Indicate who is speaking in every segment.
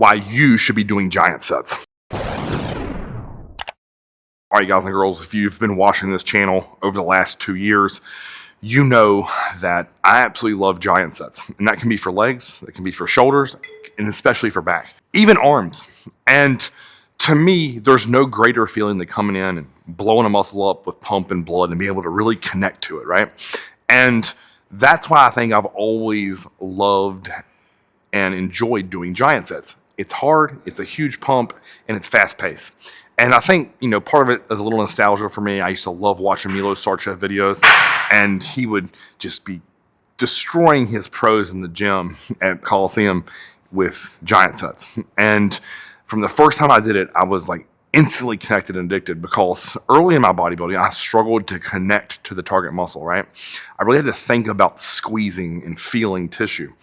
Speaker 1: why you should be doing giant sets. All right, guys and girls, if you've been watching this channel over the last 2 years, you know that I absolutely love giant sets. And that can be for legs, it can be for shoulders, and especially for back, even arms. And to me, there's no greater feeling than coming in and blowing a muscle up with pump and blood and being able to really connect to it, right? And that's why I think I've always loved and enjoyed doing giant sets. It's hard, it's a huge pump, and it's fast paced. And I think, you know, part of it is a little nostalgia for me. I used to love watching Milo Sarchev videos, and he would just be destroying his pros in the gym at Coliseum with giant sets. And from the first time I did it, I was like instantly connected and addicted, because early in my bodybuilding, I struggled to connect to the target muscle, right? I really had to think about squeezing and feeling tissue.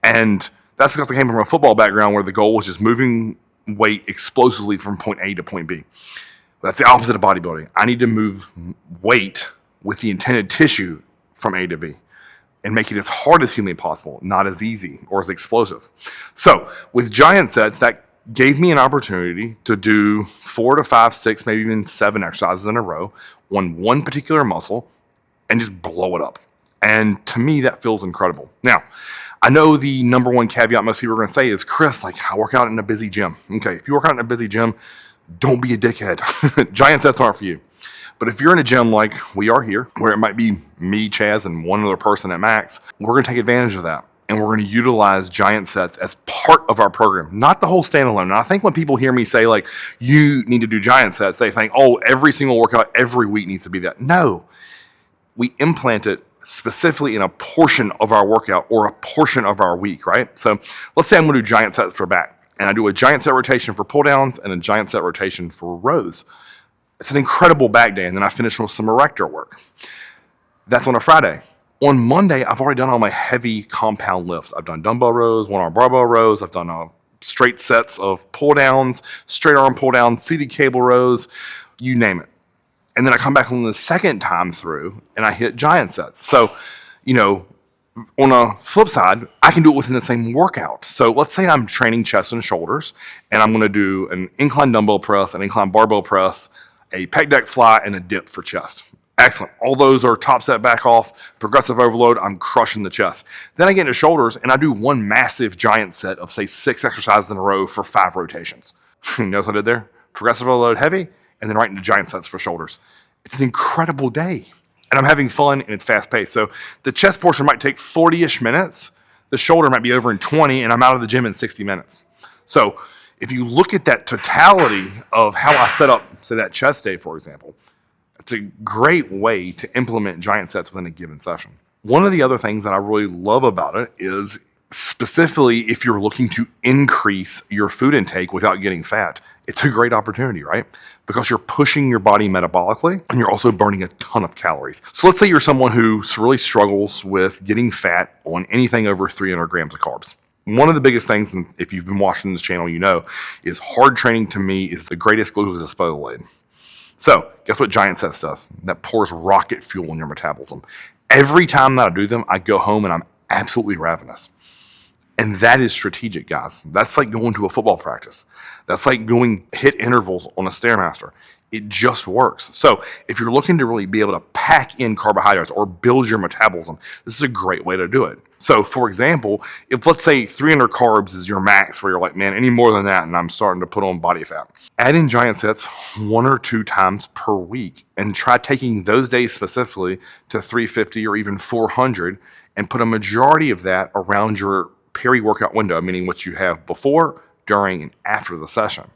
Speaker 1: And that's because I came from a football background where the goal was just moving weight explosively from point A to point B. That's the opposite of bodybuilding. I need to move weight with the intended tissue from A to B and make it as hard as humanly possible, not as easy or as explosive. So with giant sets, that gave me an opportunity to do 4 to 5, 6, maybe even 7 exercises in a row on one particular muscle and just blow it up. And to me, that feels incredible. Now, I know the number one caveat most people are going to say is, Chris, like, I work out in a busy gym. Okay, if you work out in a busy gym, don't be a dickhead. Giant sets aren't for you. But if you're in a gym like we are here, where it might be me, Chaz, and one other person at max, we're going to take advantage of that. And we're going to utilize giant sets as part of our program, not the whole standalone. And I think when people hear me say, like, you need to do giant sets, they think, oh, every single workout every week needs to be that. No, we implant it specifically in a portion of our workout or a portion of our week, right? So let's say I'm going to do giant sets for back, and I do a giant set rotation for pull downs and a giant set rotation for rows. It's an incredible back day, and then I finish with some erector work. That's on a Friday. On Monday, I've already done all my heavy compound lifts. I've done dumbbell rows, one arm barbell rows. I've done straight sets of pull downs, straight arm pull downs, seated cable rows, you name it. And then I come back on the second time through and I hit giant sets. So, you know, on a flip side, I can do it within the same workout. So let's say I'm training chest and shoulders, and I'm going to do an incline dumbbell press, an incline barbell press, a pec deck fly, and a dip for chest. Excellent. All those are top set, back off, progressive overload. I'm crushing the chest. Then I get into shoulders and I do one massive giant set of, say, 6 exercises in a row for 5 rotations. You notice what I did there? Progressive overload heavy, and then right into giant sets for shoulders. It's an incredible day, and I'm having fun, and it's fast paced. So the chest portion might take 40-ish minutes. The shoulder might be over in 20, and I'm out of the gym in 60 minutes. So if you look at that totality of how I set up, say, that chest day, for example, it's a great way to implement giant sets within a given session. One of the other things that I really love about it is, specifically if you're looking to increase your food intake without getting fat, it's a great opportunity, right? Because you're pushing your body metabolically and you're also burning a ton of calories. So let's say you're someone who really struggles with getting fat on anything over 300 grams of carbs. One of the biggest things, and if you've been watching this channel, you know, is hard training to me is the greatest glucose disposal aid. So guess what giant sets does? That pours rocket fuel in your metabolism. Every time that I do them, I go home and I'm absolutely ravenous. And that is strategic, guys. That's like going to a football practice. That's like going hit intervals on a Stairmaster. It just works. So if you're looking to really be able to pack in carbohydrates or build your metabolism, this is a great way to do it. So for example, if let's say 300 carbs is your max, where you're like, man, any more than that and I'm starting to put on body fat, add in giant sets 1 or 2 times per week and try taking those days specifically to 350 or even 400 and put a majority of that around your peri-workout window, meaning what you have before, during, and after the session.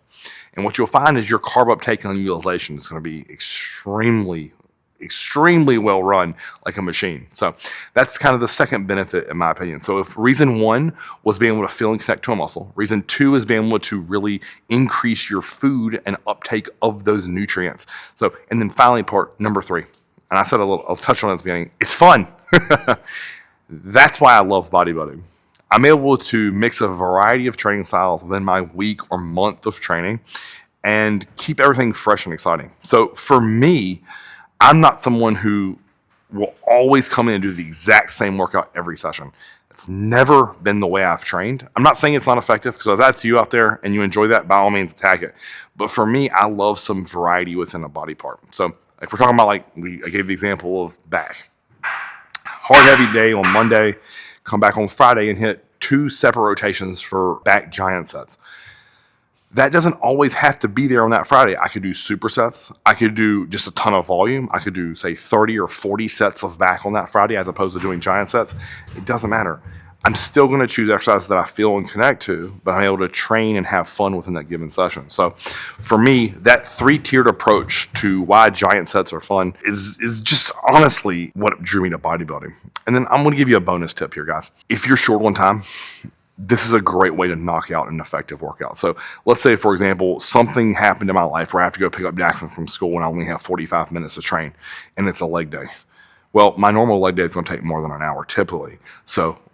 Speaker 1: And what you'll find is your carb uptake and utilization is going to be extremely well run, like a machine. So that's kind of the second benefit, in my opinion. So if reason 1 was being able to feel and connect to a muscle, reason 2 is being able to really increase your food and uptake of those nutrients. So, and then finally part number 3, and I said I'll touch on it at the beginning, it's fun. That's why I love bodybuilding. I'm able to mix a variety of training styles within my week or month of training and keep everything fresh and exciting. So for me, I'm not someone who will always come in and do the exact same workout every session. It's never been the way I've trained. I'm not saying it's not effective, because if that's you out there and you enjoy that, by all means attack it. But for me, I love some variety within a body part. So if we're talking about, like, I gave the example of back. Hard, heavy day on Monday, come back on Friday and hit 2 separate rotations for back giant sets. That doesn't always have to be there on that Friday. I could do supersets. I could do just a ton of volume. I could do, say, 30 or 40 sets of back on that Friday as opposed to doing giant sets. It doesn't matter. I'm still going to choose exercises that I feel and connect to, but I'm able to train and have fun within that given session. So for me, that 3-tiered approach to why giant sets are fun is just honestly what drew me to bodybuilding. And then I'm going to give you a bonus tip here, guys. If you're short on time, this is a great way to knock out an effective workout. So let's say, for example, something happened in my life where I have to go pick up Jackson from school and I only have 45 minutes to train, and it's a leg day. Well, my normal leg day is going to take more than an hour typically.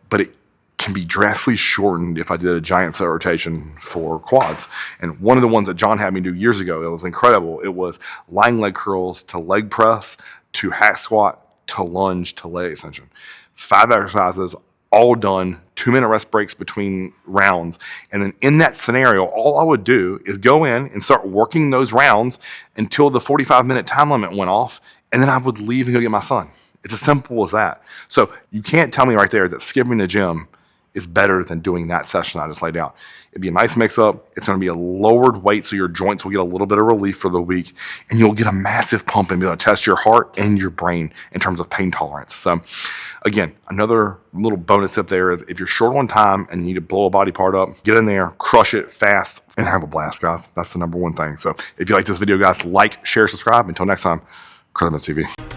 Speaker 1: But it can be drastically shortened if I did a giant set rotation for quads. And one of the ones that John had me do years ago, it was incredible. It was lying leg curls to leg press to hack squat to lunge to leg extension. 5 exercises, all done, 2-minute rest breaks between rounds. And then in that scenario, all I would do is go in and start working those rounds until the 45-minute time limit went off, and then I would leave and go get my son. It's as simple as that. So you can't tell me right there that skipping the gym is better than doing that session I just laid out. It'd be a nice mix-up. It's going to be a lowered weight, so your joints will get a little bit of relief for the week, and you'll get a massive pump and be able to test your heart and your brain in terms of pain tolerance. So again, another little bonus tip there is if you're short on time and you need to blow a body part up, get in there, crush it fast, and have a blast, guys. That's the number one thing. So if you like this video, guys, like, share, subscribe. Until next time, Chris TV.